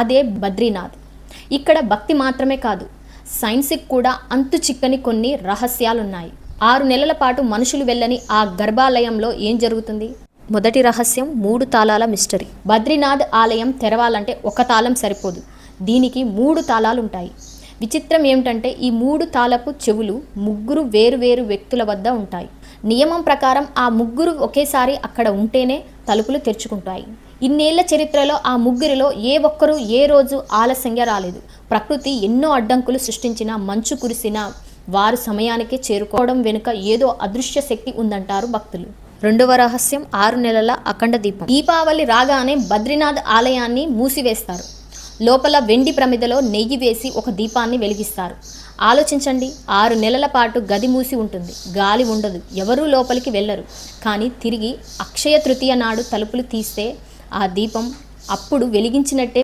అదే బద్రీనాథ్. ఇక్కడ భక్తి మాత్రమే కాదు, సైన్స్కి కూడా అంతు చిక్కని కొన్ని రహస్యాలున్నాయి. 6 నెలల పాటు మనుషులు వెళ్ళని ఆ గర్భాలయంలో ఏం జరుగుతుంది? మొదటి రహస్యం 3 తాళాల మిస్టరీ. బద్రీనాథ్ ఆలయం తెరవాలంటే ఒక తాళం సరిపోదు, దీనికి 3 తాళాలుంటాయి. విచిత్రం ఏమిటంటే ఈ 3 తాళపు చెవులు 3 వేరు వ్యక్తుల వద్ద ఉంటాయి. నియమం ప్రకారం ఆ 3 ఒకేసారి అక్కడ ఉంటేనే తలుపులు తెరుచుకుంటాయి. ఇన్నేళ్ల చరిత్రలో ఆ 3లో ఏ ఒక్కరూ ఏ రోజు ఆలస్యంగా రాలేదు. ప్రకృతి ఎన్నో అడ్డంకులు సృష్టించినా, మంచు కురిసినా వారు సమయానికే చేరుకోవడం వెనుక ఏదో అదృశ్య శక్తి ఉందంటారు భక్తులు. రెండవ రహస్యం 6 నెలల అఖండ దీపం. దీపావళి రాగానే బద్రీనాథ్ ఆలయాన్ని మూసివేస్తారు. లోపల వెండి ప్రమిదలో నెయ్యి వేసి ఒక దీపాన్ని వెలిగిస్తారు. ఆలోచించండి, 6 నెలల పాటు గది మూసి ఉంటుంది, గాలి ఉండదు, ఎవరూ లోపలికి వెళ్ళరు. కానీ తిరిగి అక్షయ తృతీయ నాడు తలుపులు తీస్తే ఆ దీపం అప్పుడు వెలిగించినట్టే